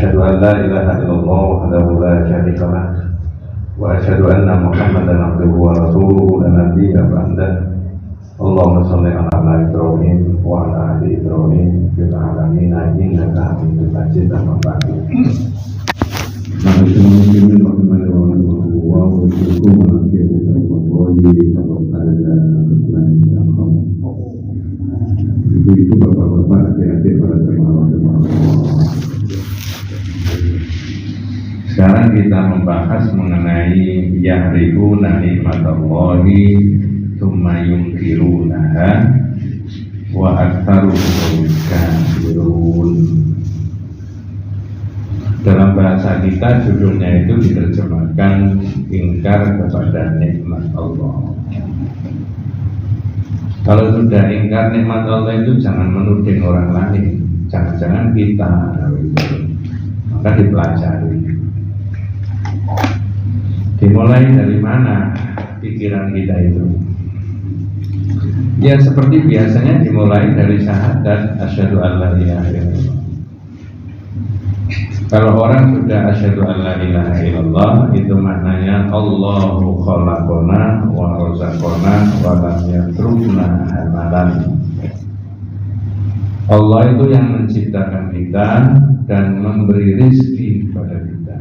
أشهد أن لا إله إلا الله وحده لا شريك له وأشهد أن محمدا عبده ورسوله لا نبي بعده اللهم صل على إبراهيم وعلى آل إبراهيم في العالمين إنك حميد مجيد أما بعد Ibu-ibu, bapak-bapak, adik-adik, para jemaah. Sekarang kita membahas mengenai yahrifuna nikmatallahi tsumma yunkirunaha wa aktsaruhum kafirun. Dalam bahasa kita judulnya itu diterjemahkan ingkar kepada nikmat Allah. Kalau sudah ingkar nikmat Allah itu jangan menuding orang lain, jangan-jangan kita, maka dipelajari. Dimulai dari mana pikiran kita itu? Ya seperti biasanya dimulai dari syahadat asyhadu an la ilaha illallah. Kalau orang sudah asyhadu an la ilaha illallah, itu maknanya Allahu khalaqona wa razaqona wa lam yatrukna hamalan. Allah itu yang menciptakan kita dan memberi rizki kepada kita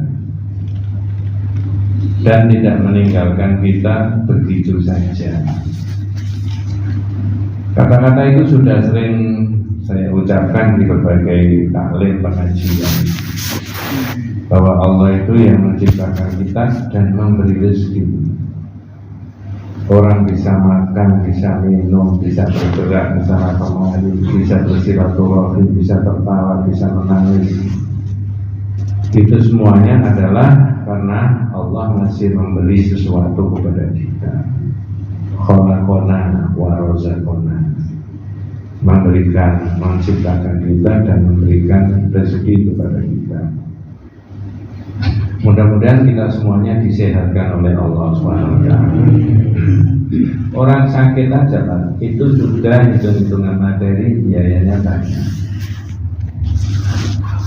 dan tidak meninggalkan kita begitu saja. Kata-kata itu sudah sering saya ucapkan di berbagai taklim pengajian, bahwa Allah itu yang menciptakan kita dan memberi rezeki. Orang bisa makan, bisa minum, bisa bergerak bersama kemari, bisa bersilaturahmi, bisa tertawa, bisa menangis. Itu semuanya adalah karena Allah masih memberi sesuatu kepada kita. Khalaqona wa razaqona, memberikan, menciptakan kita dan memberikan rezeki kepada kita. Mudah-mudahan kita semuanya disehatkan oleh Allah SWT. Orang sakit aja Pak, itu sudah hitung-hitungan materi, biayanya banyak.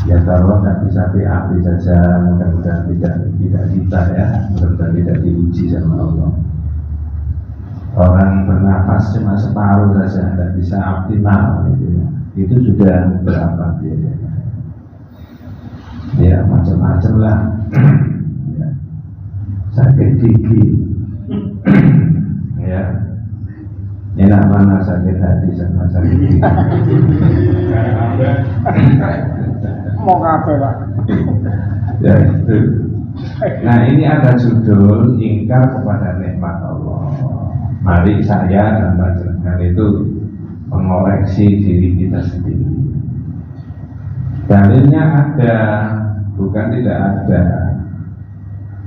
Ya kalau nggak bisa PAP saja, mudah-mudahan tidak kita ya, mudah-mudahan tidak diuji sama Allah. Orang bernafas cuma separuh saja, tidak bisa optimal gitu ya. Itu sudah berapa biayanya? Ya macam-macam lah. Ya. Sakit gigi, ya. Enak mana sakit hati sama sakit gigi? Mau ngapain Pak? Ya itu. Nah ini ada judul ingkar kepada nikmat Allah. Mari saya dan panjenengan itu mengoreksi diri kita sendiri. Dalilnya ada, bukan tidak ada.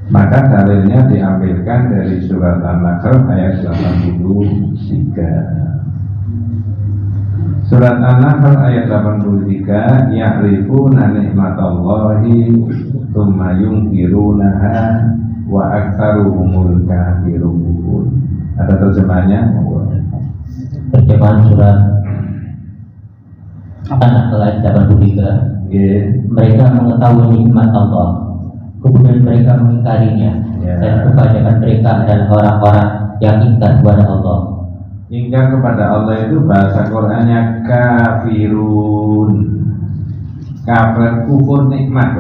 Maka dalilnya diambilkan dari surat An-Nahl ayat 83. Surat An-Nahl ayat 83, ya'rifuna nikmatallahi tsumma yunkirunaha wa aktsaruhumul kafirun. Ada terjemahannya? Terjemahan surat An-Nahl ayat 83. Mereka mengetahui nikmat Allah, kemudian mereka mengingkarinya, dan kebanyakan mereka adalah orang-orang yang ingkar kepada Allah. Ingkar kepada Allah itu bahasa Qur'annya kafirun. Kafir, kufur nikmat.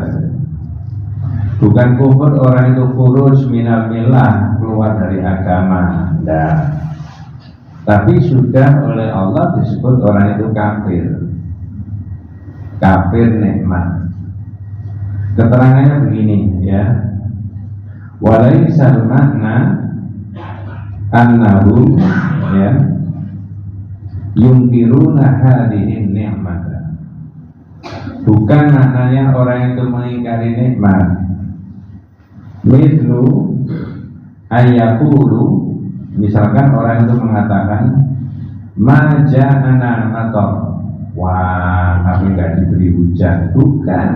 Bukan kufur orang itu khuruj minal millah, keluar dari agama. Nah, tapi sudah oleh Allah disebut orang itu kafir. Kafir nikmat. Keterangannya begini ya. Walaisal makna annahu ya yungkiruna hadhihi ni'mata. Bukan maknanya orang itu mengingkari nikmat. Mislu ayakulu, misalkan orang itu mengatakan maja'ana matar, wah kami gak diberi hujan. Bukan,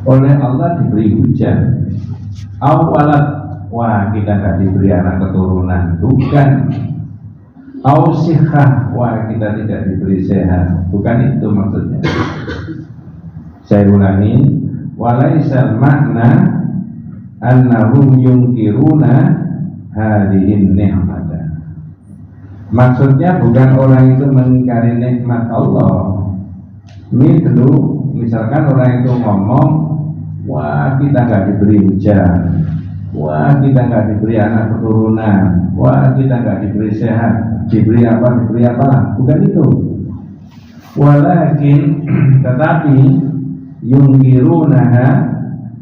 oleh Allah diberi hujan. Awalat, wah kita gak diberi anak keturunan. Bukan. Ausihah, wah kita tidak diberi sehat. Bukan itu maksudnya. Saya ulangi, walaisal makna annahum yunkiruna hadhihi ni'mata. Maksudnya bukan orang itu mengingkari nikmat Allah. Misalkan orang itu ngomong, wah kita nggak diberi hujan, wah kita nggak diberi anak keturunan, wah kita nggak diberi sehat, diberi apa, bukan itu. Walakin tetapi yungkirunaha,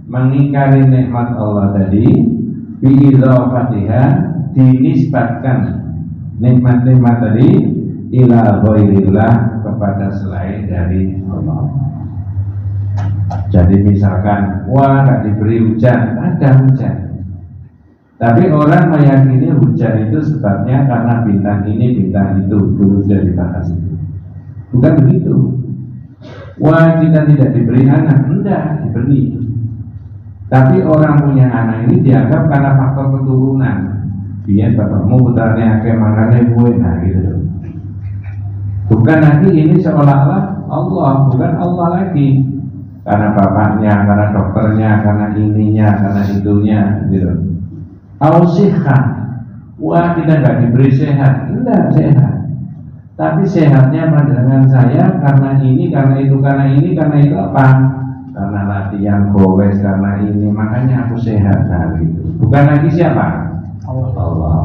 mengingkari nikmat Allah tadi, bi'idhafatiha, dinisbatkan nikmat-nikmat tadi ila ghairillah, kepada selain dari Allah. Jadi misalkan, wah nggak diberi hujan, ada hujan, tapi orang meyakini hujan itu sebabnya karena bintang ini, bintang itu, dulu sudah dibahas itu. Bukan begitu. Wah kita tidak diberi anak, enggak diberi. Tapi orang punya anak ini dianggap karena faktor keturunan. Biar bapakmu putarnya akeh makannya gue, nah gitu. Bukan lagi ini seolah-olah Allah, bukan Allah lagi. Karena bapaknya, karena dokternya, karena ininya, karena itunya, gitu. Ausihah, wah kita nggak diberi sehat, enggak sehat. Tapi sehatnya pandangan saya karena ini, karena itu, karena ini, karena itu apa? Karena latihan gowes, karena ini, makanya aku sehat. Nah, gitu. Bukan lagi siapa? Allah.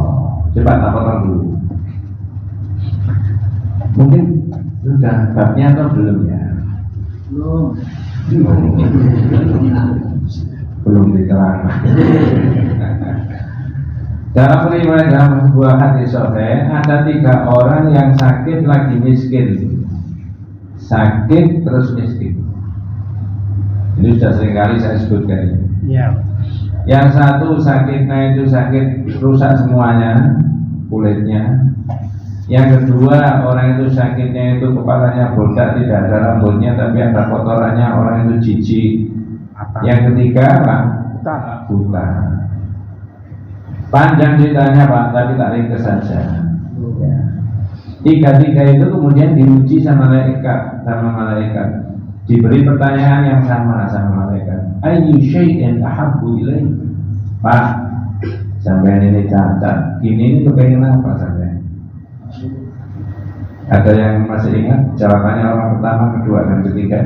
Coba tak potong dulu. Mungkin sudah babnya atau belum ya? Belum diterangkan. Dalam riwayat dalam sebuah hadis sahih ada 3 orang yang sakit lagi miskin, sakit terus miskin. Ini sudah seringkali saya sebutkan. Ya. Yang satu sakitnya itu sakit rusak semuanya kulitnya. Yang kedua orang itu sakitnya itu kepalanya botak, tidak ada rambutnya tapi ada kotorannya, orang itu jijik. Yang ketiga apa? Buta. Panjang ceritanya Pak, tapi tak ringkas saja. Tiga-tiga itu kemudian diuji sama malaikat. Diberi pertanyaan yang sama malaikat. Ayyu syai'in ahabbu ilaik? Pak, sampai ini cacat. Ini kepengen apa sampai? Ada yang masih ingat jawabannya orang pertama, kedua, dan ketiga?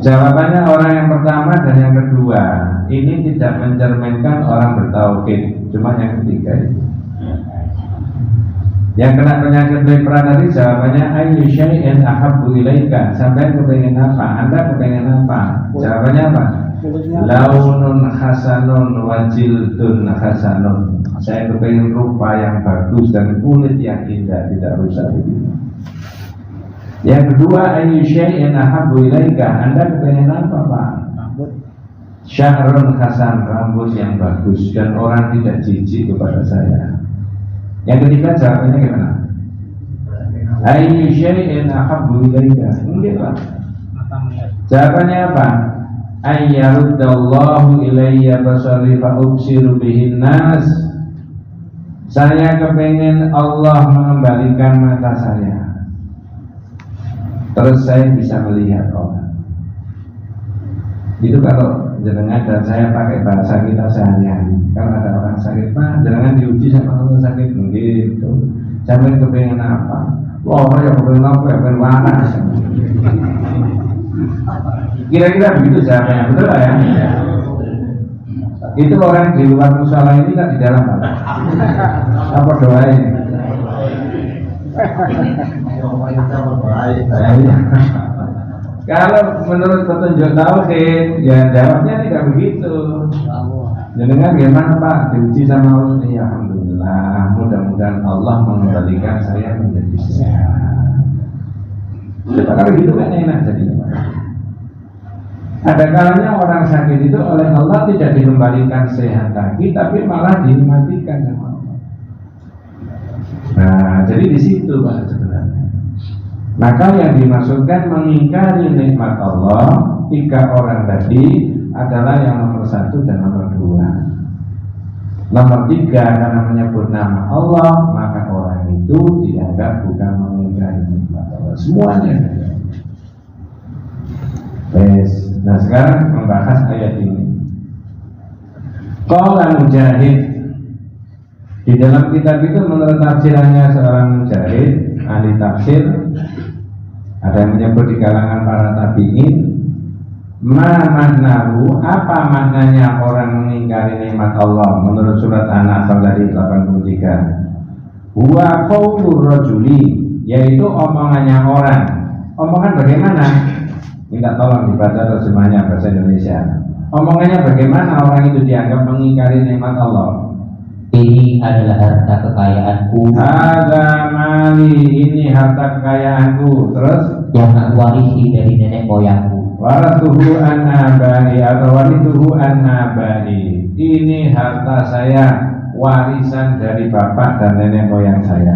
Jawabannya orang yang pertama dan yang kedua ini tidak mencerminkan orang bertauhid, cuma yang ketiga itu. Yang kena penyakit lepra tadi jawabannya ayyu syai'in ahabbu ilaika. Sampai kepengen apa? Anda kepengen apa? Jawabannya apa? Launun hasanun wa jildun hasanun. Saya kepengen rupa yang bagus dan kulit yang indah, tidak rusak begitu. Yang kedua ayyu syai'in ahabbu ilaika. Anda kepengen apa Pak? Syahrun hasan, rambut yang bagus dan orang tidak jijik kepada saya. Yang ketiga jawabannya gimana? Ayyu syai'in ahabbu ilaika. Mungkin Pak. Jawabannya apa? Ayyaruddallahu ilayya basari fa ubsiru bihin nas. Saya kepengen Allah mengembalikan mata saya, terus saya bisa melihat orang. Itu kalau jenengan dan saya pakai bahasa kita sehari-hari. Kalau ada orang sakit, Pak, jenengan diuji sama Allah sakit gitu. Sampai kepengen apa? Wah, ya kepengen apa? Ya kepengen panas. Kira-kira begitu jawabannya, betul ya? Itu orang di luar musola ini kan di dalam apa doain? Kalau menurut petunjuk tauhid, ya jawabnya tidak begitu. Jenengan gimana Pak? Diuji sama Allah, ya alhamdulillah. Mudah-mudahan Allah mengembalikan saya menjadi sehat. Kalau gitu kan enak jadinya. Ada kalanya orang sakit itu oleh Allah tidak dikembalikan sehat lagi, tapi malah dimatikan sama Allah. Nah, jadi di situ Pak sebenarnya. Maka yang dimaksudkan mengingkari nikmat Allah 3 orang tadi adalah yang nomor 1 dan nomor 2. Nomor 3 karena menyebut nama Allah, maka orang itu dianggap bukan mengingkari nikmat Allah semuanya. Nah sekarang membahas ayat ini. Qala Mujahid, di dalam kitab itu menurut tafsirannya seorang Mujahid, ahli tafsir, ada yang menyebut di kalangan para tabi'in, ma maknahu, apa maknanya orang mengingkari nikmat Allah menurut surat An-Nahl dari 83. Huwa qaulur rajuli, yaitu omongannya orang. Omongan bagaimana? Minta tolong dibaca terjemahnya bahasa Indonesia. Omongannya bagaimana orang itu dianggap mengingkari nikmat Allah? Ini adalah harta kekayaanku. Hadza mali, ini harta kekayaanku. Terus yang aku warisi dari nenek moyangku. Warathuhu an abai, atau warithuhu an abai. Ini harta saya, warisan dari bapak dan nenek moyang saya.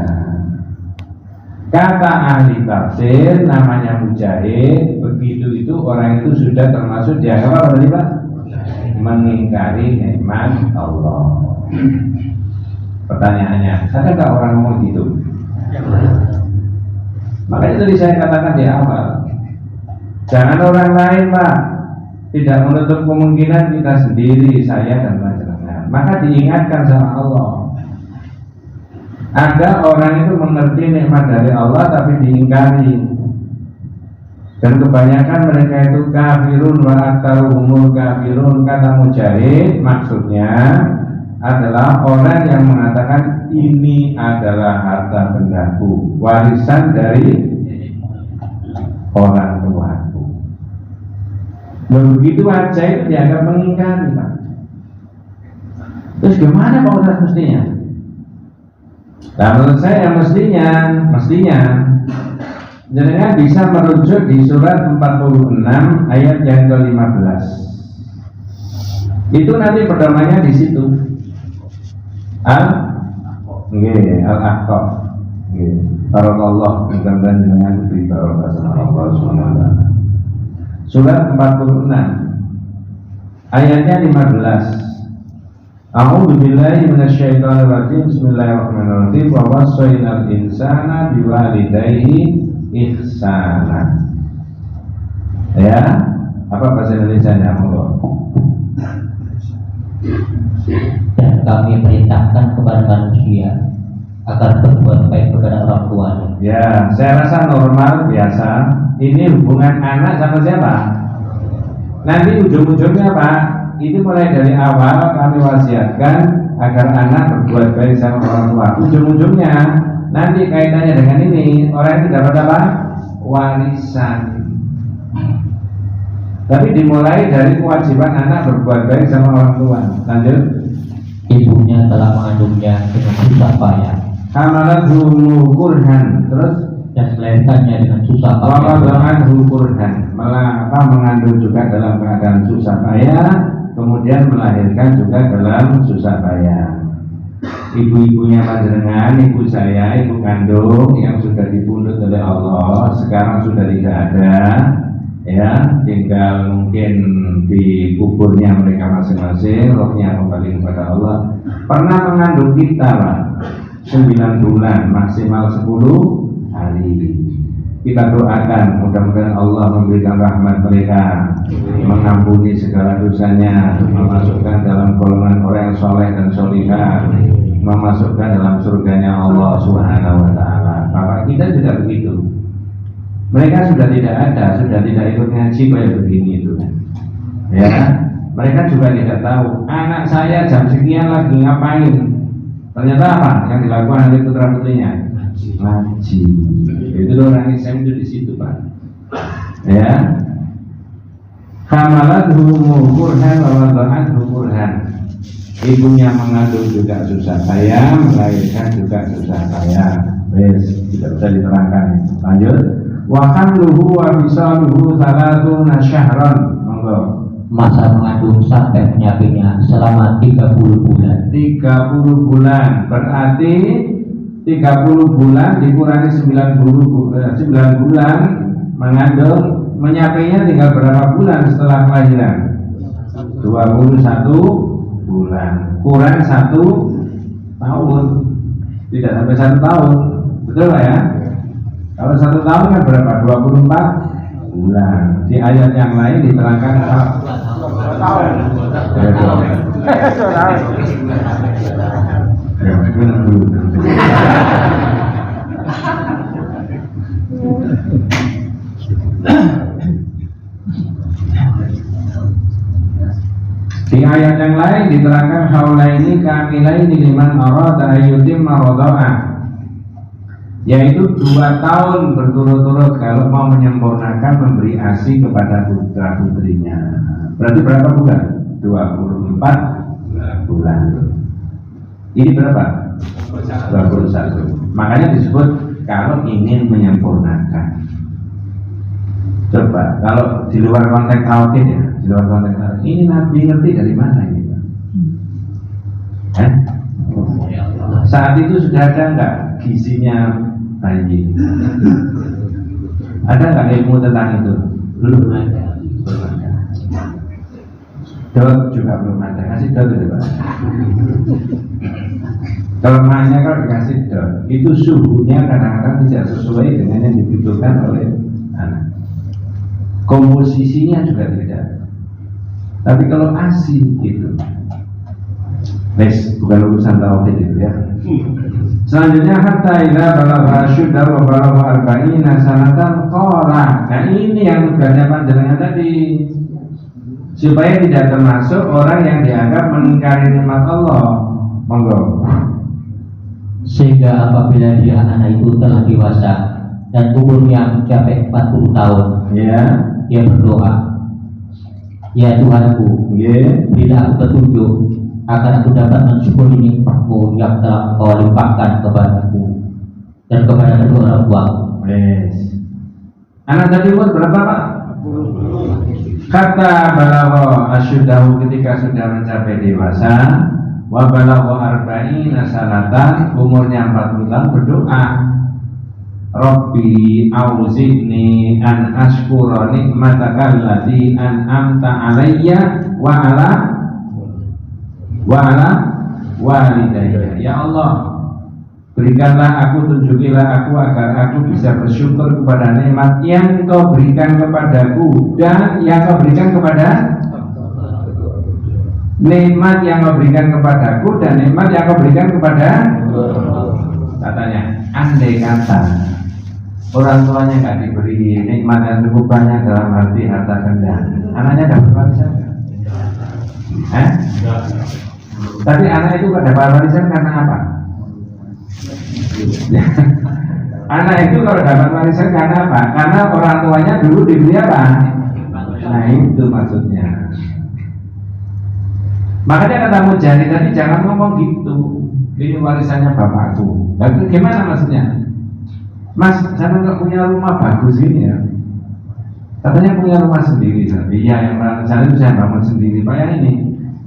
Kata ahli tafsir namanya Mujahid, begitu itu orang itu sudah termasuk dianggap apa tadi Pak? Mengingkari nikmat Allah. Pertanyaannya, adakah orang ngomong gitu? Makanya tadi saya katakan di awal, jangan orang lain Pak, tidak menutup kemungkinan kita sendiri, saya dan masyarakat. Maka diingatkan sama Allah. Ada orang itu mengerti nikmat dari Allah tapi diingkari. Dan kebanyakan mereka itu kafirun wa aktsaruhumul kafirun. Kata Mujahid maksudnya adalah orang yang mengatakan ini adalah harta bendaku, warisan dari orang tuaku. Begitu aja itu dianggap mengingkari Pak. Terus gimana Pak Ustaz mestinya? Nah menurut saya mestinya jenengan bisa merujuk di surat 46 ayat yang ke-15. Itu nanti pedomannya di situ. Al-Ahqaf. Barakallah, mudah-mudahan jenengan diberi barokah sama Allah Subhanahu wa taala. Surat 46 ayatnya 15. A'udzu billahi minasyaitonir rajim. Bismillahirrahmanirrahim. Wa wassaynal insana biwalidayhi ihsana. Ya, apa bahasa Indonesianya? Dan kami perintahkan kepada manusia agar berbuat baik kepada orang tuanya. Ya, saya rasa normal, biasa. Ini hubungan anak sama siapa? Nanti ujung-ujungnya Pak, itu mulai dari awal kami wasiatkan agar anak berbuat baik sama orang tua. Ujung-ujungnya nanti kaitannya dengan ini, orang itu dapat apa? Warisan. Tapi dimulai dari kewajiban anak berbuat baik sama orang tua. Lanjut. Ibunya telah mengandungnya dengan susah payah. Hamalathu kurhan. Terus dan melahirkannya dengan susah payah. Wawada'anhu kurhan. Mengandung juga dalam keadaan susah payah, kemudian melahirkan juga dalam susah payah. Ibu-ibunya panjenengan, ibu saya, ibu kandung yang sudah dibunuh oleh Allah, sekarang sudah tidak ada, ya, tinggal mungkin di kuburnya mereka masing-masing, rohnya kembali kepada Allah. Pernah mengandung kita Pak, 9 bulan, maksimal 10 hari. Kita doakan mudah-mudahan Allah memberikan rahmat mereka, mengampuni segala dosanya, memasukkan dalam golongan orang yang soleh dan solihah, memasukkan dalam surganya Allah Subhanahu wa taala. Bapak kita juga begitu. Mereka sudah tidak ada, sudah tidak ikut ngaji kayak begini itu. Ya, mereka juga tidak tahu anak saya jam sekian lagi ngapain. Ternyata apa yang dilakukan oleh putra putrinya? Ngaji. Itu orang Islam itu di situ Pak. Ya. Hamalathu kurhan wa wada'athu kurhan. Ibunya mengandung juga susah payah, melahirkan juga susah payah. Tidak bisa diterangkan. Lanjut. Wa hamluhu wa fisaluhu 30 syahran. Monggo. Masa mengandung sampai menyapitnya selama 30 bulan. 30 bulan berarti 30 bulan dikurangi 9 bulan mengandung, menyapainya tinggal berapa bulan setelah kelahiran? 21 bulan kurang 1 tahun, tidak sampai 1 tahun, betul Pak ya? Kalau 1 tahun kan berapa? 24 bulan. Di ayat yang lain diterangkan tahun. ya, dulu. Di ayat yang lain diterangkan haulaini kamilaini liman arada ayyutimma radha'ah, yaitu 2 tahun berturut-turut kalau mau menyempurnakan memberi ASI kepada putra putrinya. Berarti berapa bulan? 24 bulan. Ini berapa? 21. Makanya disebut kalau ingin menyempurnakan. Coba kalau di luar konteks tauhid ya, di luar konteks tauhid, ini Nabi ngerti dari mana ini? Saat itu sudah ada nggak gizinya bayi? Ada nggak ilmu tentang itu? Belum ada. Dot juga belum ada. Kasih dot itu Pak. Kelemahannya kalau dikasih dot, itu suhunya kadang-kadang tidak sesuai dengan yang dibutuhkan oleh anak. Komposisinya juga tidak. Tapi kalau ASI itu, bukan urusan tauhid itu ya. Selanjutnya hatta idza balagha asyudda wa balagha arba'ina sanatan qala. Nah ini yang tugasnya panjenengan tadi, supaya tidak termasuk orang yang dianggap mengingkari nikmat Allah. Monggo. Sehingga apabila dia anak itu telah dewasa dan umurnya mencapai 40 tahun, Ya. dia berdoa, ya Tuhanku, bila aku petunjuk agar aku dapat mensyukuri nikmat-Mu yang telah Kau limpahkan kepadaku dan kepada kedua orang tuaku. Yes. Anak tadi umur berapa Pak? Kata balagha asyuddahu, ketika sudah mencapai dewasa, wa balagha arba'ina sanatan, umurnya 40 tahun, berdoa, Rabbi auzi'ni an ashkura nikmataka allati an'amta alayya wa ala walidayya. Ya Allah, berikanlah aku, tunjukilah aku agar aku bisa bersyukur kepada nikmat yang Kau berikan kepadaku dan yang Kau berikan kepada nikmat yang Kau berikan kepadaku dan nikmat yang Kau berikan kepada, katanya, andai kata orang tuanya nggak diberi nikmat yang cukup banyak dalam arti harta benda, anaknya dapat warisan nggak? Tapi anak itu nggak dapat warisan karena apa? Anak itu kalau dapat warisan karena apa? Karena orang tuanya dulu diberi apa? Nah itu maksudnya. Makanya kata Mujahid tadi, jangan ngomong gitu, ini warisannya bapakku. Lalu gimana maksudnya? Mas, saya nggak punya rumah bagus ini ya. Katanya punya rumah sendiri. Iya, yang saya itu saya bangun sendiri. Pak ya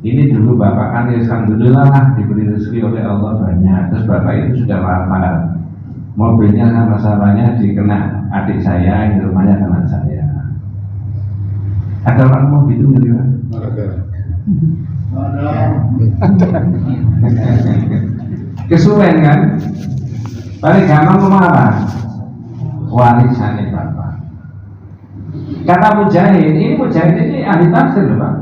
ini dulu bapak kan ya alhamdulillah lah diberi rezeki oleh Allah banyak. Terus bapak itu sudah wafat. Mobilnya sama masalahnya dikena adik saya, ini rumahnya kena saya. Ada orang mau gitu nggak ya? Kesuwen kan? Paling gampang ngomong apa? Warisannya bapak. Kata Mujahid, ini ahli tafsir loh Pak.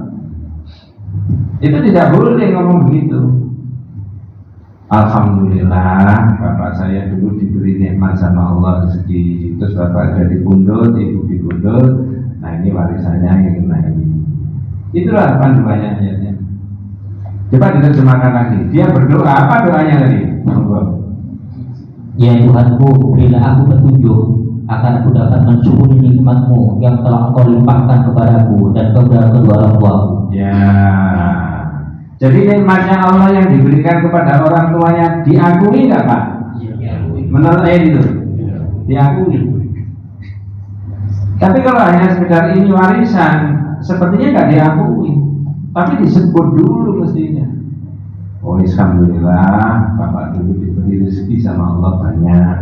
Itu tidak boleh ngomong begitu. Alhamdulillah bapak saya dulu diberi nikmat sama Allah rezeki. Terus bapak jadi pundut, ibu dipundut. Nah ini warisannya yang kena ini. Itulah panduannya ayatnya. Coba diterjemahkan lagi. Dia berdoa, apa doanya tadi? Ya Tuhanku, berilah aku petunjuk agar aku dapat mensyukuri nikmat-Mu yang telah Kau limpahkan kepadaku dan kepada kedua orang tuaku. Ya. Jadi nikmatnya Allah yang diberikan kepada orang tuanya diakui nggak Pak? Menurut ayat itu diakui. Tapi kalau hanya sekedar ini warisan, sepertinya nggak diakui. Tapi disebut dulu mestinya. Oh alhamdulillah bapak dulu diberi rezeki sama Allah banyak,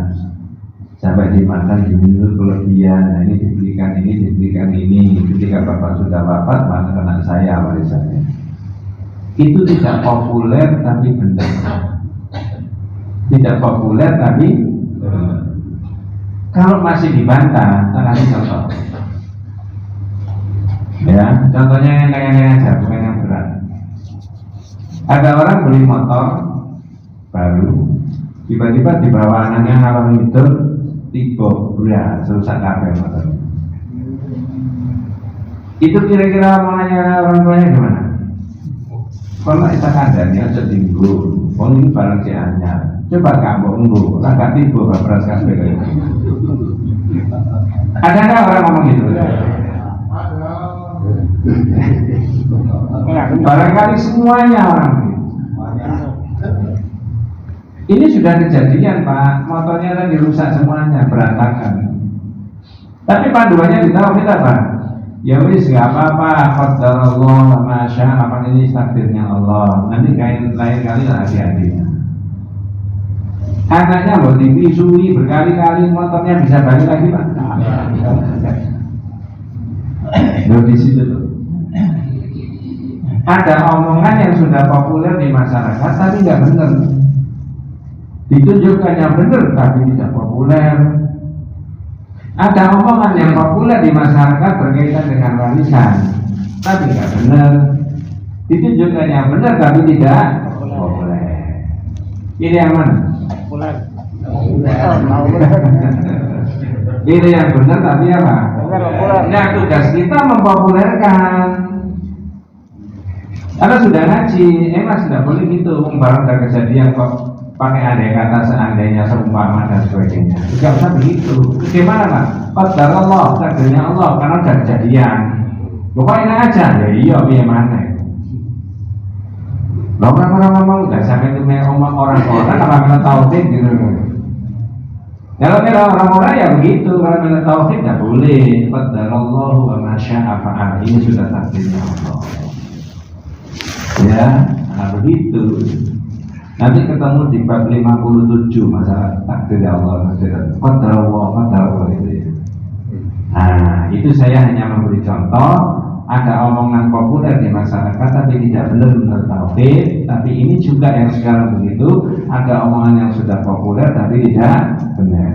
sampai dimakan diminum kelebihan. Nah ini diberikan ini. Ketika bapak sudah wafat maka kena saya warisannya. Itu tidak populer tapi benar. Tidak populer tapi benar. Kalau masih dibantah, tak kasih contoh. Ya, contohnya yang enteng-enteng aja, bukan yang berat. Ada orang beli motor baru, tiba-tiba di bawah anaknya ngalor ngidul, tiba, ya, serusak kabel motor. Itu kira-kira omongannya orang tuanya gimana? Kalau kita kandangnya setinggu, ini barang si anyar. Coba kamu ngomong, agak tiba beras kabel. Ada nggak orang ngomong gitu? Barangkali semuanya orang gitu. Ini sudah kejadian Pak, motornya tadi rusak semuanya, berantakan. Tapi panduannya di tauhid apa? Ya wis nggak apa-apa, qadarullah ma syaa, apa ini takdirnya Allah. Nanti lain kali lah hati-hati. Anaknya mau dipisui berkali-kali, motornya bisa balik lagi Pak. Di situ tuh. Ada omongan yang sudah populer di masyarakat tapi nggak benar. Ditunjukkannya benar tapi tidak populer. Ada omongan yang populer di masyarakat berkaitan dengan warisan tapi nggak benar. Ditunjukkannya benar tapi tidak populer. Ini yang mana? Populer. Ini yang benar tapi apa? Nah, tugas kita mempopulerkan. Karena sudah ngaji, mas tidak boleh gitu. Barang ada kejadian kok pakai andai kata seandainya, seumpama dan sebagainya. Tidak usah begitu. Gimana Pak? Qadarullah, takdirnya Allah, karena sudah kejadian. Lo kok enak aja? Ya iya, bagaimana? Lo orang-orang ngomong nggak sampai itu ngomong orang-orang apa mana tauhid gitu. Kalau orang-orang ya begitu, kalau mana tauhid nggak boleh. Qadarullah wa ma syaa fa'al, ini sudah takdirnya Allah. Ya, nah begitu. Nanti ketemu di bab 57 masalah takdir Allah, qadarullah itu ya. Nah, itu saya hanya memberi contoh. Ada omongan populer di masyarakat tapi tidak benar menurut tauhid. Tapi ini juga yang sekarang begitu. Ada omongan yang sudah populer tapi tidak benar.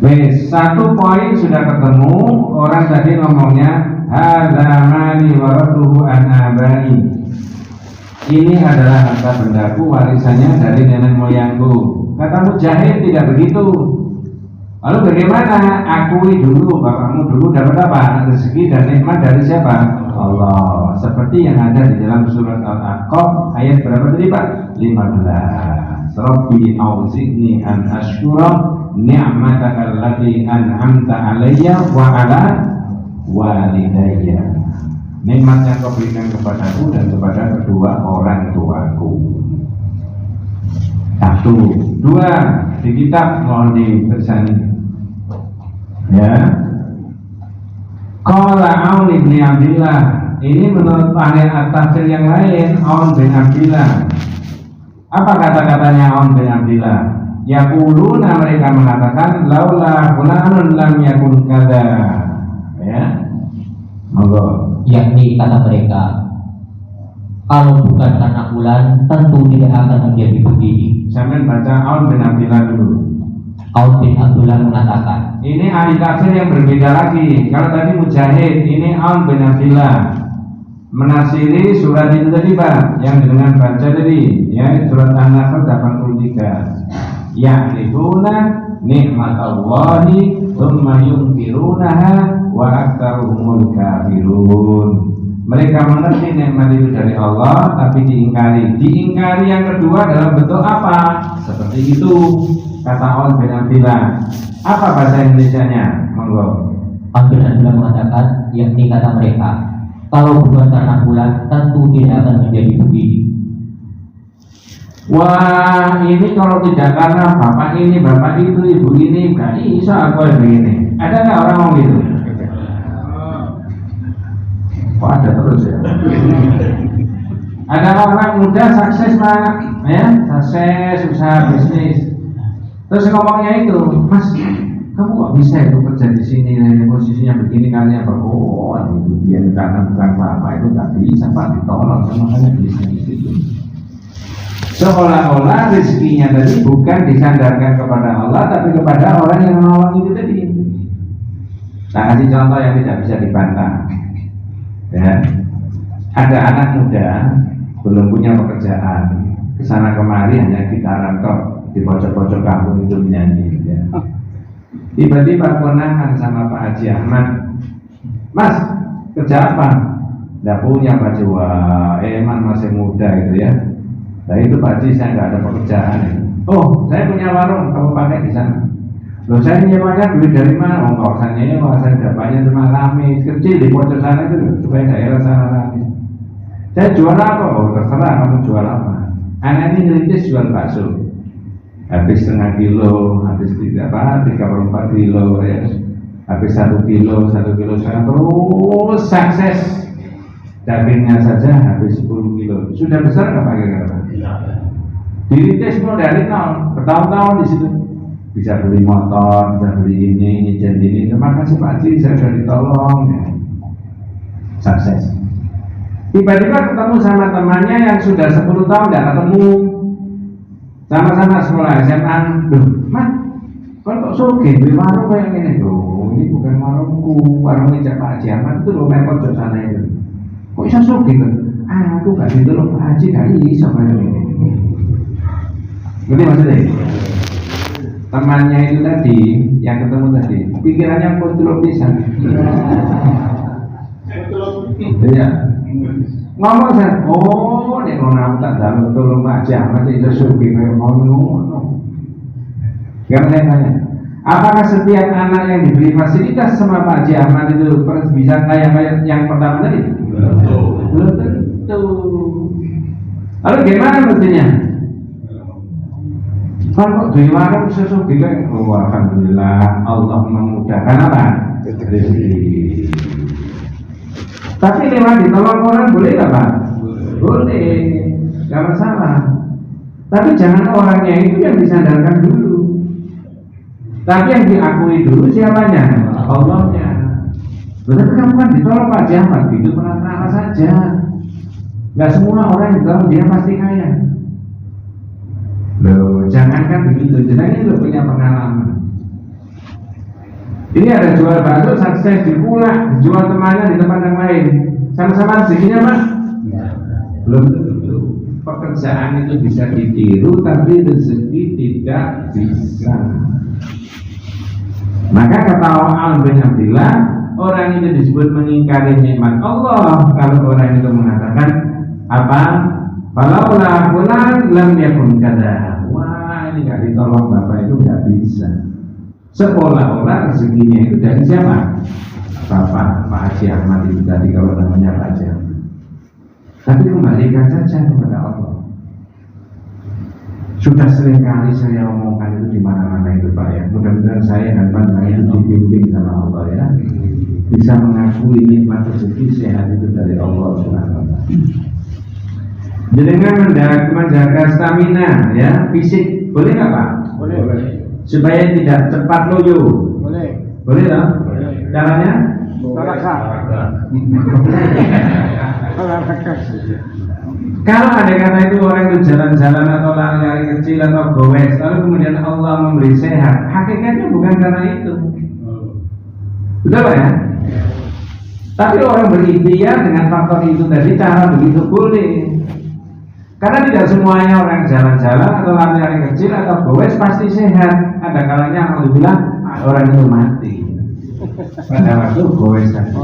Wes, satu poin sudah ketemu. Orang tadi ngomongnya hadza mali warathuhu an abai. Ini adalah harta bendaku, warisannya dari nenek moyangku. Kata Mujahid tidak begitu. Lalu bagaimana? Akui dulu, bapakmu dulu dapat apa? Rezeki dan nikmat dari siapa? Allah. Seperti yang ada di dalam surat Al-Aqaf ayat berapa tadi Pak? 15. Rabbi auzi'ni an ashkura ni'mataka allati an'amta alayya wa ala walidayya. Nikmat yang kau berikan kepadaku dan kepada kedua orang tuaku. Satu, dua, di kitab mohon dibersani. Ya. Qala Aun bin Abdillah. Ini menurut ahli at-tafsir yang lain, Aun bin Abdillah. Apa kata-katanya Aun bin Abdillah? Yaquluna, mereka mengatakan laula fulanun lam yakun kada. Ya. Monggo. Yakni kata mereka, kalau bukan karena bulan tentu tidak akan menjadi begini. Sampai baca Aun bin Abdillah dulu. Aun bin Abdullah mengatakan, ini ahli tafsir yang berbeda lagi. Kalau tadi Mujahid, ini Aun bin Abdillah menafsiri surat itu tadi Pak, yang dengan baca tadi, ya, surat An-Nahl 83. Ya'rifuna nikmatallahi tsumma yunkirunaha wa aktsaruhumul kafirun. Mereka mengerti nikmat itu dari Allah tapi diingkari. Diingkari yang kedua dalam bentuk apa? Seperti itu kata Aun bin Abdillah. Apa bahasa Indonesianya? Monggo. Aun bin Abdullah mengatakan, yakni kata mereka, kalau bukan karena bulan tentu tidak akan menjadi begini. Wah, ini kalau tidak karena bapak ini, bapak itu, ibu ini, gak bisa aku begini. Ada nggak orang ngomong gitu? Kok ada terus ya? Ada orang muda sukses Pak, ya, sukses, usaha bisnis. Terus ngomongnya itu, Mas, kamu kok bisa itu kerja di sini, posisinya begini kalian oh, itu biar karena bukan apa itu nggak bisa Pak, ditolong sama makanya bisnis di situ. Seolah-olah rezekinya tadi bukan disandarkan kepada Allah tapi kepada orang yang menolong itu tadi. Nah, kasih contoh yang tidak bisa dibantah. Ya, ada anak muda belum punya pekerjaan, kesana kemari hanya gitaran tok di pojok-pojok kampung itu menyanyi. Ya. Tiba-tiba konangan sama Pak Haji Ahmad, Mas, kerja apa? Nggak punya Pak Haji. Wah, Eman masih muda gitu ya. Nah itu Pak Haji, saya nggak ada pekerjaan. Oh, saya punya warung, kamu pakai di sana. Loh, saya nyewanya duit dari mana? Oh, kawasannya nyewa, saya dapatnya cuma rame kecil di pojok sana itu loh, supaya daerah sana rame. Saya jual apa? Oh, terserah kamu jual apa. Anak ini ngerintis jual bakso. Habis setengah kilo, habis 3/4 kilo ya. Habis 1 kilo sekarang terus sukses. Dagingnya saja habis 10 kilo. Sudah besar nggak pakai kata? Dirintis semua dari nol, bertahun-tahun di situ. Bisa beli motor, bisa beli ini, nyicil ini. Terima kasih Pak Haji, saya sudah ditolong. Ya. Sukses. Tiba-tiba ketemu sama temannya yang sudah 10 tahun tidak ketemu. Sama-sama sekolah SMA. Duh, Mas, kok soge beli warung kayak gini? Loh, ini bukan warungku, warungnya Pak Haji Ahmad itu loh, main pojok sana itu. Kok bisa soge kan? Aku gak ditolong Pak Haji, gak bisa kayak gini. Ngerti maksudnya? Temannya itu tadi, yang ketemu tadi, pikirannya kontol pisan. Iya. Ngomong saya, oh, nek ngono tak dalu tolong Pak Haji Ahmad itu sugi kayak ngono. Karena saya tanya, apakah setiap anak yang diberi fasilitas sama Pak Haji Ahmad itu bisa kayak yang pertama tadi? Belum tentu. Lalu gimana mestinya? Kalau di warung sesuatu kan, oh alhamdulillah Allah memudahkan apa? Rezeki. Tapi lewat ditolong orang boleh nggak Pak? Boleh, nggak masalah. Tapi jangan orangnya itu yang disandarkan dulu. Tapi yang diakui dulu siapanya? Allahnya. Berarti kamu kan ditolong Pak Haji Ahmad, itu perantara saja. Nggak semua orang yang ditolong dia pasti kaya. Loh, jangankan begitu, jadi lo punya pengalaman. Ini ada jual bakso sukses di Pulau, dijual temannya di tempat yang lain. Sama-sama rezekinya Pak? Belum tentu. Pekerjaan itu bisa ditiru, tapi rezeki tidak bisa. Maka kata Al bin Abdillah, orang itu disebut mengingkari nikmat Allah kalau orang itu mengatakan apa? Falaulah fulan lam yakun kada. Wah, ini nggak ditolong Bapak itu nggak bisa. Seolah-olah rezekinya itu dari siapa? Bapak Pak Haji Ahmad itu tadi kalau namanya Pak Haji Ahmad. Tapi kembalikan saja kepada Allah. Sudah seringkali saya omongkan itu di mana-mana itu Pak ya. Mudah-mudahan saya dan pandangan itu dibimbing sama Allah ya. Bisa mengakui nikmat rezeki sehat itu dari Allah Subhanahu wa taala. Dengan menjaga stamina ya, fisik boleh nggak Pak? Boleh. Supaya tidak cepat loyo. Boleh. Boleh tak? Boleh. Caranya? Kalau ada kata itu orang itu jalan-jalan atau lari-lari kecil atau goes, lalu kemudian Allah memberi sehat, hakikatnya bukan karena itu. Betul Pak ya? Tapi orang berikhtiar dengan faktor itu tadi, cara begitu boleh. Karena tidak semuanya orang jalan-jalan atau lari-lari kecil atau goes pasti sehat. Ada kalanya alhamdulillah orang itu mati pada waktu goes tadi.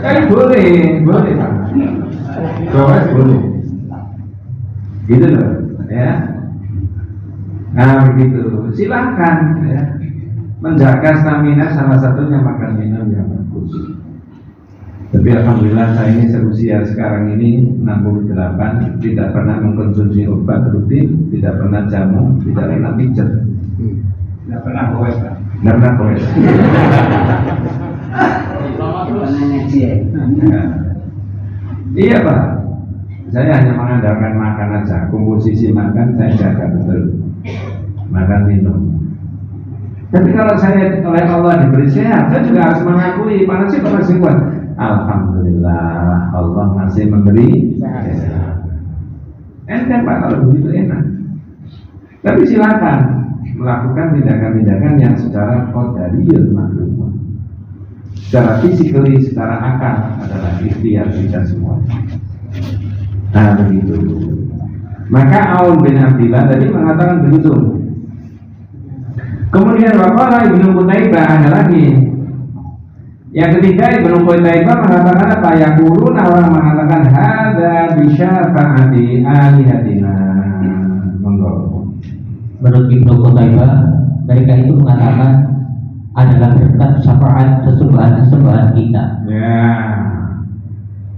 Kan boleh Pak. Goes boleh. Gitu loh, ya. Nah begitu, silakan ya. Menjaga stamina salah satunya makan minum yang bagus. Tapi alhamdulillah saya ini seusia sekarang ini 68, tidak pernah mengkonsumsi obat rutin, tidak pernah jamu, tidak pernah pijat, tidak pernah goes, tidak pernah goes. Iya Pak, saya hanya mengandalkan makan aja, komposisi makan saya jaga betul, makan minum. Tapi kalau saya oleh Allah diberi sehat, saya juga harus mengakui mana sih masih kuat. Alhamdulillah Allah masih memberi sehat. Enak Pak kalau begitu enak. Tapi silakan melakukan tindakan-tindakan yang secara qadariyun makhluk, secara fisikali, secara akal adalah ikhtiar kita semua. Nah begitu. Maka Aun bin Abdillah tadi mengatakan begitu. Kemudian waqala Ibnu Qutaibah ada lagi. Yang ketiga Ibnu Qutaibah mengatakan apa? Yaquluna, orang mengatakan hadza bi syafa'ati alihatina. Menurut Ibnu Qutaibah, mereka itu mengatakan adalah berkat syafaat sesembahan kita. Ya.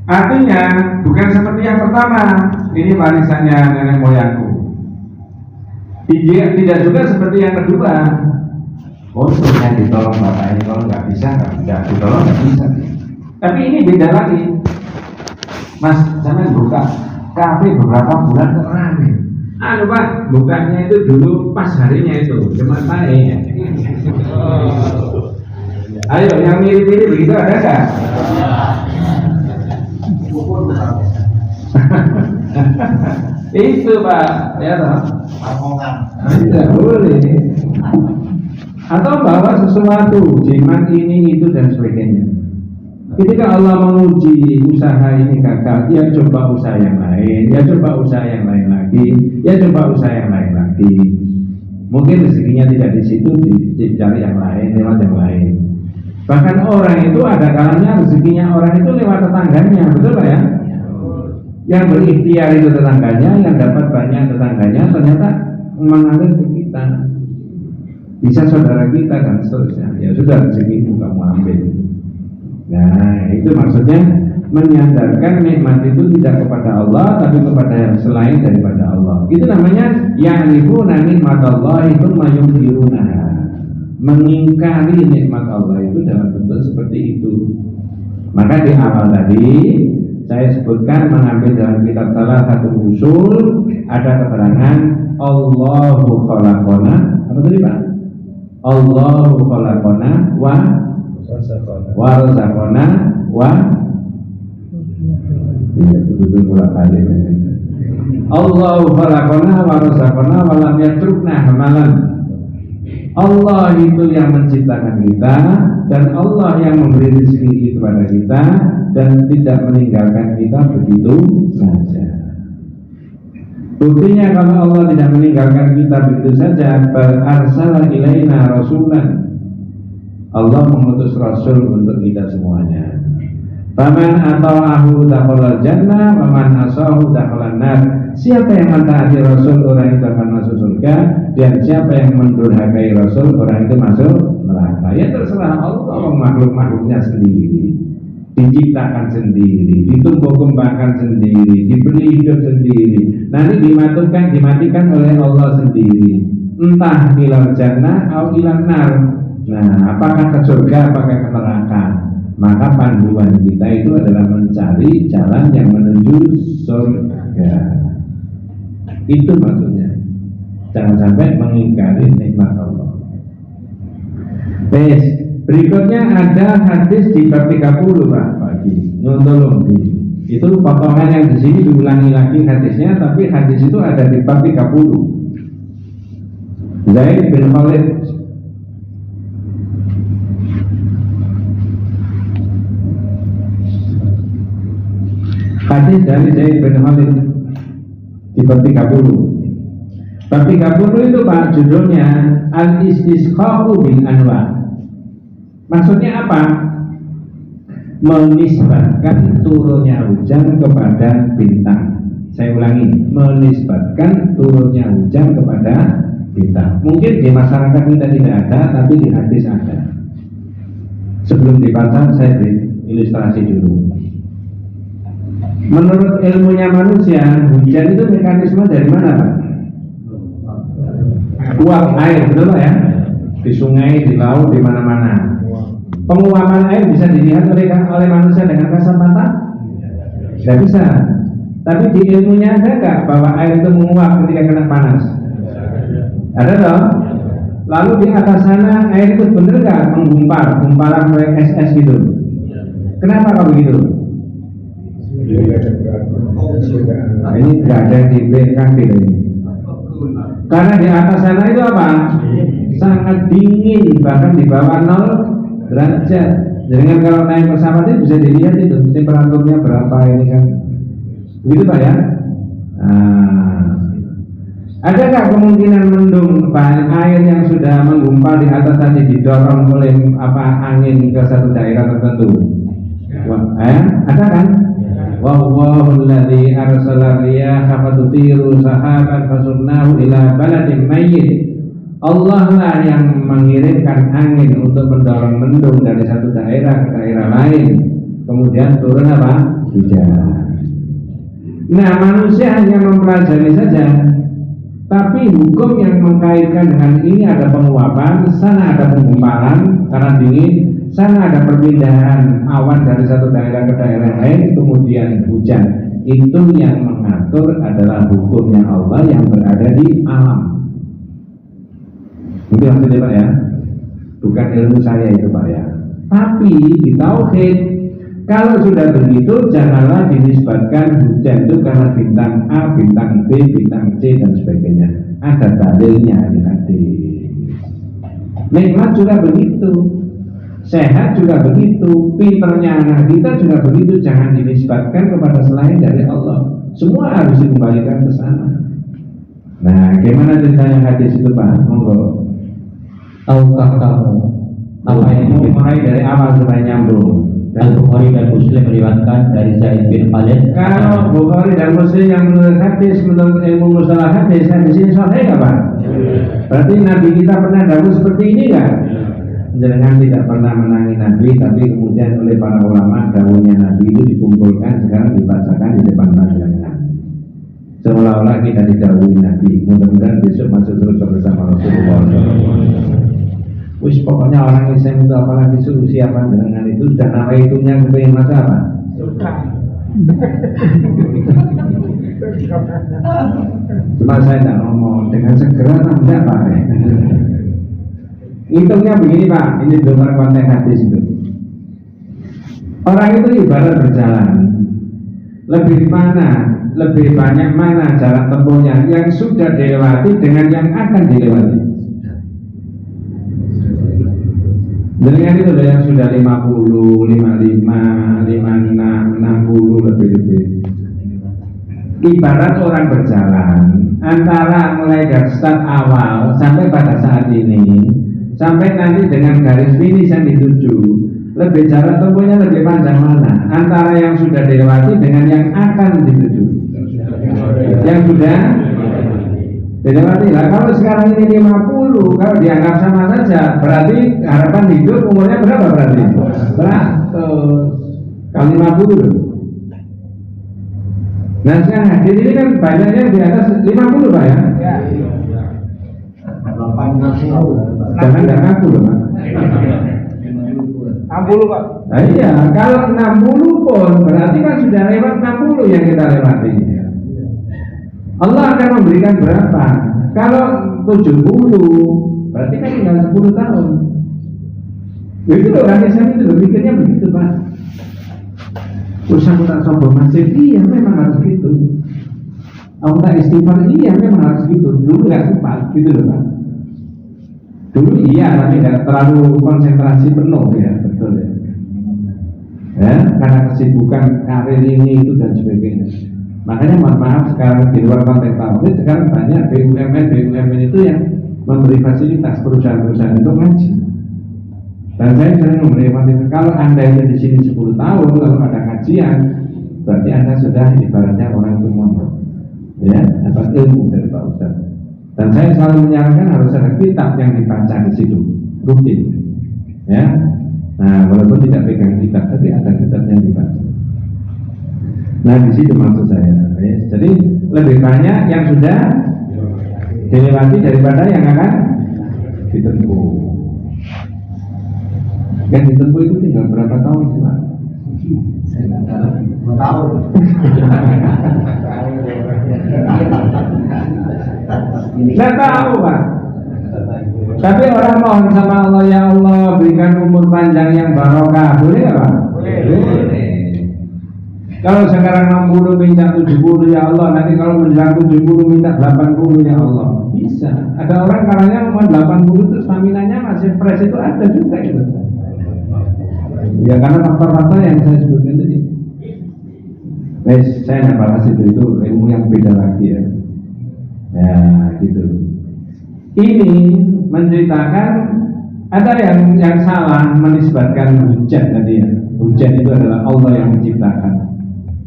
Artinya bukan seperti yang pertama, ini warisannya nenek moyangku. Tidak juga seperti yang kedua. Oh, saya ditolong bapak ini, kalau nggak bisa, nggak ditolong nggak bisa. Tapi ini beda lagi. Mas, jangan buka kafe beberapa bulan kok rame. Pak, bukanya itu dulu pas harinya itu, cuma saya. Ayo, yang mirip-mirip begitu ada nggak? Itu Pak, ya toh? Tidak boleh. Atau bawa sesuatu, jimat ini, itu dan sebagainya. Ketika Allah menguji usaha ini gagal, ya coba usaha yang lain, ya coba usaha yang lain lagi, ya coba usaha yang lain lagi. Mungkin rezekinya tidak di situ, dicari yang lain, lewat yang lain. Bahkan orang itu ada kalanya rezekinya orang itu lewat tetangganya, betul Pak ya? Yang berikhtiar itu tetangganya, yang dapat banyak tetangganya, ternyata mengalir ke kita. Bisa saudara kita dan seterusnya. Ya sudah, rezekimu kamu ambil. Nah, itu maksudnya menyandarkan nikmat itu tidak kepada Allah, tapi kepada yang selain daripada Allah. Itu namanya ya'rifuna nikmatallahi tsumma yunkirunaha. Mengingkari nikmat Allah itu dalam bentuk seperti itu. Maka di awal tadi saya sebutkan, mengambil dalam kitab salah satu usul ada keterangan Allahu khalaqona, apa tadi Pak? Allahu khalaqona wa razaqona wa iya betul ulang kali. Allahu khalaqona wa razaqona wa lam yatrukna hamalan. Allah itu yang menciptakan kita dan Allah yang memberi rezeki kepada kita dan tidak meninggalkan kita begitu saja. Buktinya kalau Allah tidak meninggalkan kita begitu saja, berarsala ilaina rasulan. Allah mengutus rasul untuk kita semuanya. Faman ata'ahu dakhalal jannah, faman asahu dakhalan nar. Siapa yang mentaati rasul, orang itu akan masuk surga, dan siapa yang mendurhakai rasul, orang itu masuk neraka. Ya terserah Allah, makhluk-makhluknya sendiri, diciptakan sendiri, ditumbuh kembangkan sendiri, diberi hidup sendiri, nanti dimatikan oleh Allah sendiri. Entah ilal jannah atau ilal nar. Nah, apakah ke surga, apakah ke neraka? Maka panduan kita itu adalah mencari jalan yang menuju surga. Itu maksudnya. Jangan sampai mengingkari nikmat Allah. Berikutnya ada hadis di bab 30 Pak Pagi. Tolong itu potongan yang di sini diulangi lagi hadisnya, tapi hadis itu ada di bab 30. Zaid bin Khalid. Hadis dari Zaid bin Khalid di bab 30. Bab 30 itu Pak, judulnya Al-Istisqa'u bin Anwa. Maksudnya apa? Menisbatkan turunnya hujan kepada bintang. Saya ulangi, menisbatkan turunnya hujan kepada bintang. Mungkin di masyarakat kita tidak ada, tapi di hadis ada. Sebelum dibaca saya beri ilustrasi dulu. Menurut ilmunya manusia, hujan itu mekanisme dari mana Pak? Uap air, betul Pak ya? Di sungai, di laut, di mana-mana. Penguapan air bisa dilihat oleh manusia dengan kasat mata? Tidak bisa. Tapi di ilmunya ada nggak bahwa air itu menguap ketika kena panas? Ada dong. Lalu di atas sana air itu benar nggak menggumpal, gumpalan kayak es gitu? Kenapa kalau begitu? Nah, ini nggak ada di BKT ini. Karena di atas sana itu apa? Sangat dingin, bahkan di bawah 0 derajat. Jadi kan kalau naik pesawat itu bisa dilihat itu temperaturnya berapa ini kan. Begitu Pak ya? Adakah kemungkinan mendung air yang sudah menggumpal di atas tadi didorong oleh angin ke satu daerah tertentu? Ada kan? Wallahu alladzi arsala riyaha fatutiru sahaban fasurnahu ila baladin mayyit. Allah lah yang mengirimkan angin untuk mendorong mendung dari satu daerah ke daerah lain. Kemudian turun apa? Hujan. Nah, manusia hanya mempelajari saja, tapi hukum yang mengkaitkan dengan ini ada penguapan, sana ada penggumpalan karena dingin, sana ada perpindahan awan dari satu daerah ke daerah lain, kemudian hujan. Itu yang mengatur adalah hukumnya Allah yang berada di alam. Itu maksudnya Pak ya, bukan ilmu saya itu Pak ya. Tapi di tauhid, kalau sudah begitu janganlah dinisbatkan hujan itu karena bintang A, bintang B, bintang C dan sebagainya. Ada dalilnya di hati. Nikmat juga begitu, sehat juga begitu, pinternya anak kita juga begitu. Jangan dinisbatkan kepada selain dari Allah. Semua harus dikembalikan ke sana. Nah, gimana ceritanya hadis itu Pak? Monggo. Tahukah kamu apa yang mulai dari awal supaya nyambung? Al-Bukhari dan Muslim meriwayatkan dari Zaid bin Khalid. Kalau Bukhari dan Muslim yang menurut hadis, menurut ilmu mustalah hadis ini sahih nggak Pak? Berarti Nabi kita pernah dahulu seperti ini nggak? Jangan tidak pernah menangi Nabi, tapi kemudian oleh para ulama dahulunya Nabi itu dikumpulkan sekarang dibacakan di depan masyarakat. Seolah-olah kita didahului Nabi. Mudah-mudahan besok masuk surga bersama Rasulullah SAW. Wis pokoknya orang Islam itu apalagi usia panjenengan itu sudah nama itunya kepengen masa apa? Cuma saya tidak ngomong dengan segera tidak Pak. Hitungnya begini Pak, ini luar konteks hadis itu. Orang itu ibarat berjalan, lebih banyak mana jarak tempuhnya yang sudah dilewati dengan yang akan dilewati. Dengan itu yang sudah 50, 55, 56, 60 lebih. Ibarat orang berjalan antara mulai dari start awal sampai pada saat ini, sampai nanti dengan garis finish yang dituju, lebih jarak tempuhnya lebih panjang mana? Antara yang sudah dilewati dengan yang akan dituju. Yang sudah dilewati lah. Kalau sekarang ini 50, kalau dianggap sama saja, berarti harapan hidup umurnya berapa berarti? 100 kali 50. Nah sekarang hadir ini kan banyaknya di atas 50 Pak ya? Jangan nggak ngaku loh Pak. 60 Pak. Nah, iya, kalau 60 pun berarti kan sudah lewat 60 yang kita lewati. Allah akan memberikan berapa? Kalau 70 berarti kan tinggal 10 tahun. Itu orang Islam itu berpikirnya begitu Pak. Usaha tak sombong masjid, iya memang harus gitu. Aku tak istighfar, iya memang harus gitu. Dulu nggak sempat gitu loh Pak. Dulu iya, tapi nggak terlalu konsentrasi penuh ya, betul ya. Ya, karena kesibukan karir ini itu dan sebagainya. Makanya mohon maaf sekarang di luar konteks tauhid sekarang banyak BUMN itu yang memberi fasilitas perusahaan-perusahaan untuk ngaji. Dan saya sering memberi fasilitas. Kalau Anda itu di sini 10 tahun lalu ada kajian, berarti Anda sudah ibaratnya orang itu mondok, ya, dapat ilmu dari Pak Ustaz. Dan saya selalu menyarankan harus ada kitab yang dibaca di situ rutin, ya. Nah, walaupun tidak pegang kitab, tapi ada kitab yang dibaca. Nah, di situ maksud saya. Ya. Jadi lebih banyak yang sudah dilewati daripada yang akan ditempuh. Yang ditempuh itu tinggal berapa tahun sih Pak? Saya nggak tahu. 2 tahun. Nggak tahu Pak. Tapi orang mohon sama Allah, ya Allah berikan umur panjang yang barokah, boleh nggak Pak? Boleh. Kalau sekarang 60 minta 70 ya Allah, nanti kalau menjelang 70 minta 80 ya Allah. Bisa. Ada orang kalanya umur 80 itu staminanya masih fresh, itu ada juga itu. Ya karena faktor-faktor yang saya sebutkan tadi. Saya nggak bahas itu ilmu yang beda lagi ya. Ya gitu. Ini menceritakan ada yang salah menisbatkan hujan tadi ya. Hujan itu adalah Allah yang menciptakan.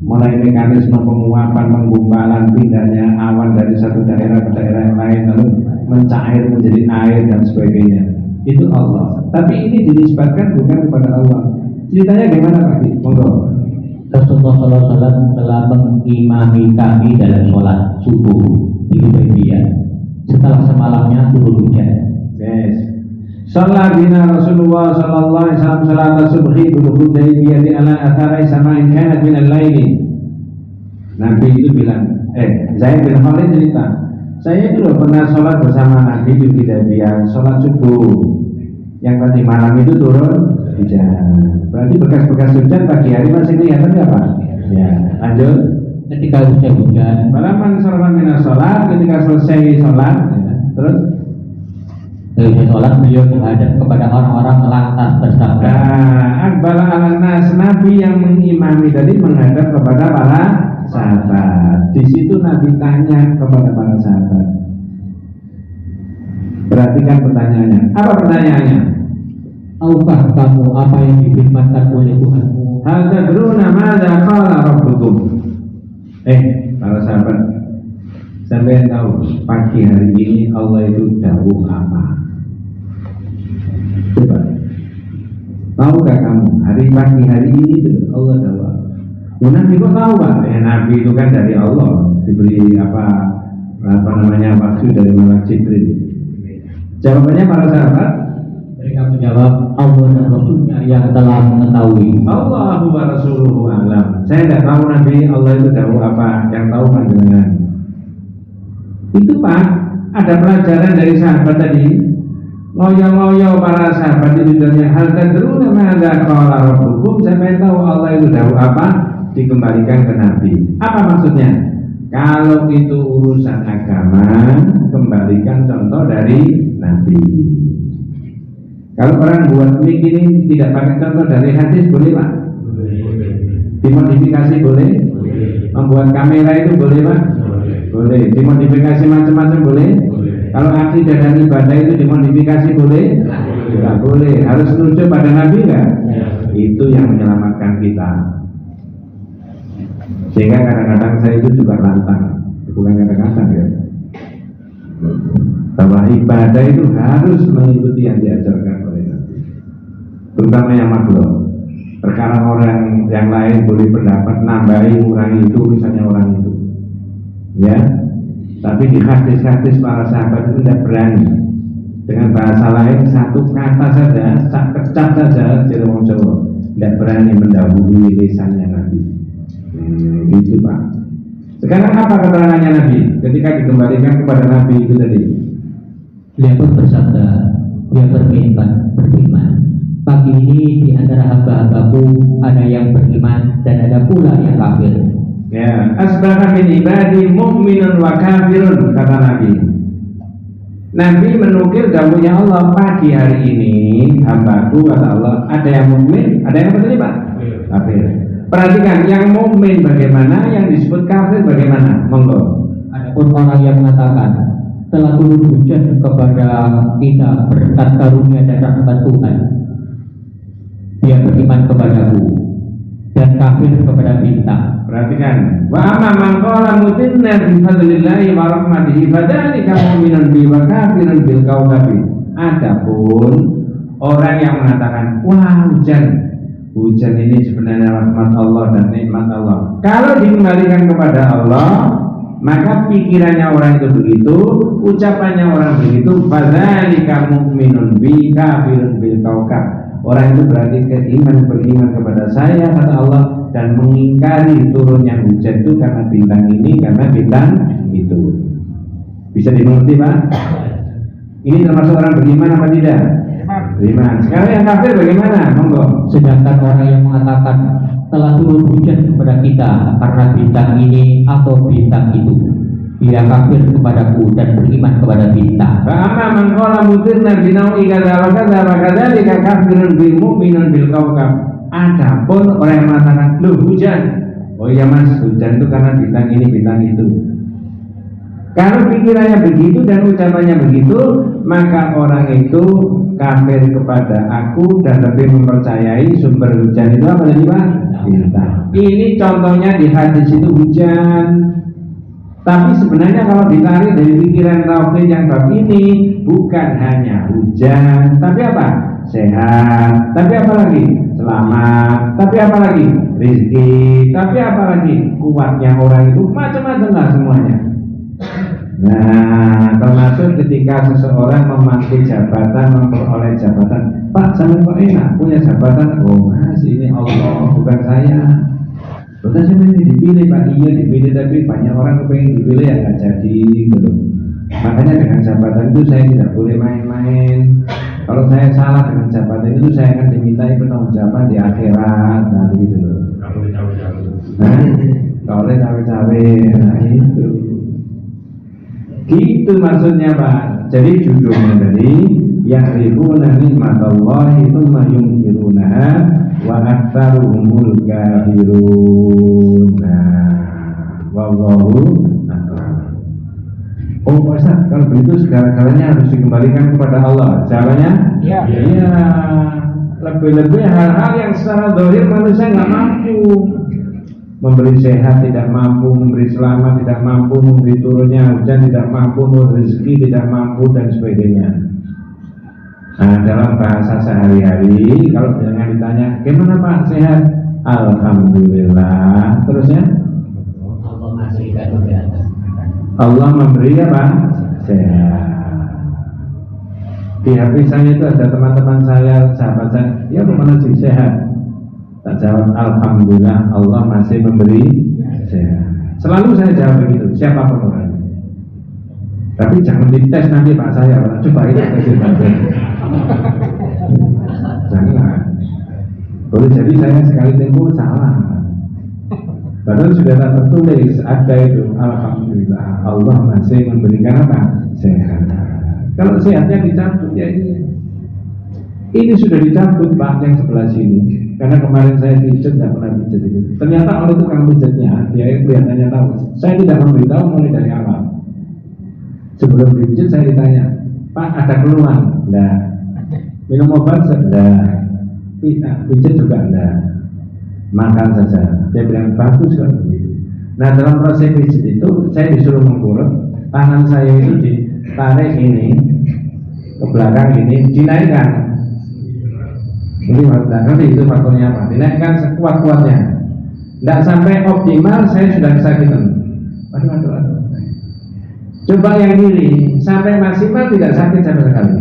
Mulai mekanisme penguapan, penggumpalan, pindahnya awan dari satu daerah ke daerah yang lain, lalu mencair menjadi air dan sebagainya. Itu Allah. Tapi ini dinisbatkan bukan kepada Allah. Ceritanya gimana Pak? Monggo. Rasulullah SAW telah mengimami kami dalam sholat subuh di Hudaybiyah. Setelah semalamnya turun hujan. Yes. Salat bina Rasulullah sallallahu alaihi wasallam salat subhi bil Hudaybiyah ala athari sama'in kanat min al-laili. Nabi itu bilang, Zaid bin Khalid cerita, saya itu loh pernah sholat bersama Nabi di Hudaybiyah, sholat subuh. Yang tadi malam itu turun hujan. Berarti bekas-bekas hujan pagi hari masih kelihatan nggak Pak? Ya, lanjut. Ketika usai hujan, Balaman sholat mina sholat, ketika selesai sholat, ya, terus selesai sholat beliau menghadap kepada orang-orang lantas bersabda. Akbala ala nas, Nabi yang mengimami tadi menghadap kepada para sahabat. Di situ Nabi tanya kepada para sahabat. Perhatikan pertanyaannya. Apa pertanyaannya? Tahukah kamu apa yang difirmankan oleh Tuhanmu? Hal tadruna madza qala rabbukum? Para sahabat, sampai tahu pagi hari ini Allah itu dawuh apa? Coba. Tahukah kamu pagi hari ini itu Allah dawuh apa? Nabi kok tahu Pak? Nabi itu kan dari Allah, diberi apa namanya wahyu dari malaikat Jibril. Jawabannya para sahabat, mereka menjawab, Allah dan Rasulnya yang telah mengetahui. Allahu wa rasuluhu a'lam. Saya tidak tahu Nabi Allah itu tahu apa, yang tahu panjenengan. Itu Pak, ada pelajaran dari sahabat tadi. Ngoyo-ngoyo para sahabat itu dan hal tadruna madza qala rabbukum, sampai tahu Allah itu tahu apa, dikembalikan ke Nabi. Apa maksudnya? Kalau itu urusan agama, kembalikan contoh dari Nabi. Kalau orang buat mic ini tidak pakai contoh dari hadis, boleh Pak? Dimodifikasi boleh? Membuat kamera itu boleh Pak? Boleh. Dimodifikasi macam-macam boleh? Kalau akidah dan ibadah itu dimodifikasi boleh? Tidak boleh. Harus menuju pada Nabi enggak? Itu yang menyelamatkan kita. Sehingga kadang-kadang saya itu juga lantang, bukan kadang-kadang ya, bahwa ibadah itu harus mengikuti yang diajarkan oleh Nabi, terutama yang makhluk. Terkadang orang yang lain boleh pendapat nambahi, mengurangi itu, misalnya orang itu, ya. Tapi di hadis-hadis para sahabat itu tidak berani. Dengan bahasa lain, satu kata saja, kecap saja dari orang Jawa, tidak berani mendahului lisannya Nabi. Gitu Pak. Sekarang apa keterangannya Nabi ketika dikembalikan kepada Nabi itu tadi? Beliau pun bersabda, dia berfirman, pagi ini di antara hamba-hambaku ada yang beriman dan ada pula yang kafir. Ya, asbaha min ibadi mu'minun wa kafirun, kata Nabi. Nabi menukil dawuhnya Allah, pagi hari ini hambaku, kata Allah, ada yang mukmin, ada yang apa tadi Pak? Kafir. Perhatikan, yang mukmin bagaimana, yang disebut kafir bagaimana? Monggo. Adapun orang yang mengatakan telah turun hujan kepada kita berkat karunia dan rahmat Tuhan, dia beriman kepadaku dan kafir kepada bintang. Perhatikan, wa amma man qala mutinna bi fadlillahi wa rahmatihi fadzalika mu'minun bi wa kafirun bil kawkabi. Adapun orang yang mengatakan, wah hujan ini sebenarnya rahmat Allah dan nikmat Allah, kalau dikembalikan kepada Allah, maka pikirannya orang itu begitu, ucapannya orang begitu, fadzalika mu'minun bi kafirun bil kawkab. Orang itu berarti beriman kepada saya, kata Allah, dan mengingkari turunnya hujan itu karena bintang ini, karena bintang itu. Bisa dimengerti Pak? Ini termasuk orang beriman apa tidak? Beriman. Sekarang yang kafir bagaimana? Monggo. Sedangkan orang yang mengatakan telah turun hujan kepada kita karena bintang ini atau bintang itu, dia kafir kepadaku dan beriman kepada bintang. Fa'amma man qala mutirna binawi kadza wa kadza wa kadzalika kafirun bil mu'minun bil kawkab. Adapun orang yang mengatakan, "Loh, hujan." Oh iya Mas, hujan itu karena bintang ini, bintang itu. Kalau pikirannya begitu dan ucapannya begitu, maka orang itu kafir kepada aku dan lebih mempercayai sumber hujan itu apa tadi Pak? Bintang. Ini contohnya di hadis itu hujan. Tapi sebenarnya kalau ditarik dari pikiran tauhid yang bab ini, bukan hanya hujan, tapi apa? Sehat, tapi apa lagi? Selamat, tapi apa lagi? Rezeki, tapi apa lagi? Kuatnya orang itu macam-macam lah semuanya. Nah, termasuk ketika seseorang memanggil jabatan, memperoleh jabatan. Pak, saya kok enak punya jabatan? Oh Mas, ini Allah, bukan saya. Betul sih ini dipilih Pak, iya dipilih, tapi banyak orang kepengen dipilih ya nggak jadi gitu. Makanya dengan jabatan itu saya tidak boleh main-main. Kalau saya salah dengan jabatan itu, saya akan dimintai pertanggungjawaban di akhirat, nanti gitu loh. Nah, kalau cawe-cawe, nah itu. Gitu maksudnya Pak. Jadi judulnya tadi ya'rifuna nikmatallahi tsumma yunkirunaha wa aktsaruhumul kafirun. Wallahu a'lam. Oh Ustaz, kalau begitu segala-galanya harus dikembalikan kepada Allah. Caranya? Ya. Iya. Lebih-lebih hal-hal yang secara zahir manusia nggak mampu. Memberi sehat tidak mampu, memberi selamat tidak mampu, memberi turunnya hujan tidak mampu, memberi rezeki tidak mampu, dan sebagainya. Nah, dalam bahasa sehari-hari, kalau jangan ditanya, gimana Pak sehat? Alhamdulillah. Terusnya? Allah memberi apa? Sehat. Di hati saya itu ada teman-teman saya, sahabat saya, ya kemana sih sehat? Tak jawab, Alhamdulillah Allah masih memberi sehat. Selalu saya jawab begitu, siapapun orangnya. Tapi jangan dites nanti Pak saya, coba itu tes nanti. Jangan. Boleh jadi saya sekali tempo salah. Padahal sudah tak tertulis ada itu, Alhamdulillah Allah masih memberikan apa? Sehat. Kalau sehatnya dicabut ya ini sudah dicabut Pak yang sebelah sini. Karena kemarin saya pijat, tidak pernah pijat itu. Ternyata oleh tukang pijatnya, dia kelihatannya tahu. Saya tidak memberitahu mulai dari awal. Sebelum dipijat saya ditanya, Pak ada keluhan? Enggak. Minum obat? Enggak. Pijat juga enggak. Makan saja. Dia bilang bagus kan begitu. Nah dalam proses pijat itu saya disuruh mengurut. Tangan saya itu ditarik ini ke belakang ini, dinaikkan. Ini nanti itu faktornya apa? Dinaikkan sekuat-kuatnya. Tidak sampai optimal, saya sudah kesakitan. Waduh. Coba yang kiri, sampai maksimal tidak sakit sama sekali.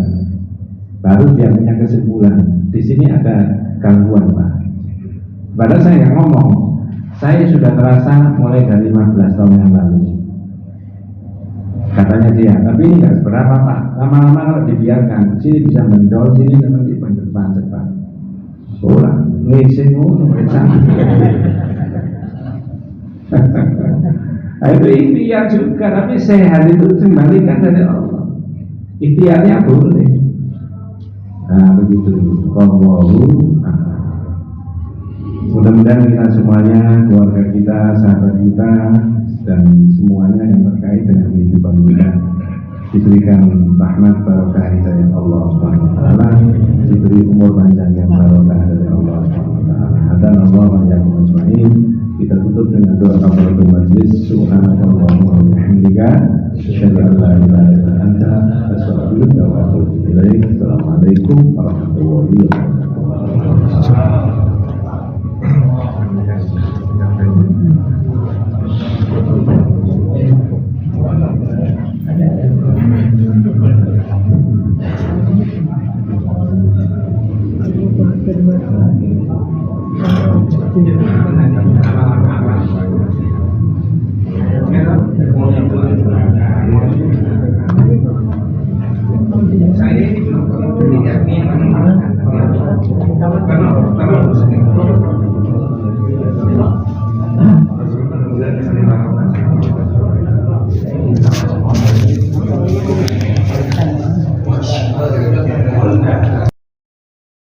Baru dia punya kesimpulan. Di sini ada gangguan Pak. Padahal saya nggak ngomong. Saya sudah terasa mulai dari 15 tahun yang lalu. Katanya dia, tapi ini nggak seberapa Pak. Lama-lama kalau dibiarkan, sini bisa mendol, sini nanti depan cepat. Orang ngising itu ikhtiar juga, tapi sehat itu kembalikan dari Allah. Ikhtiarnya boleh. Nah begitu. Mudah-mudahan kita semuanya, keluarga kita, sahabat kita, dan semuanya yang terkait dengan kehidupan kita diberikan rahmat barokah hidayah Allah SWT, diberi umur panjang yang barokah dari Allah SWT. Dan Allah yang ajma'in. Kita tutup dengan doa kafaratul majlis. Subhanallahumma wa bihamdika, asyhadu an la ilaha illa anta, astaghfiruka wa atubu ilaik. Assalamualaikum warahmatullahi wabarakatuh.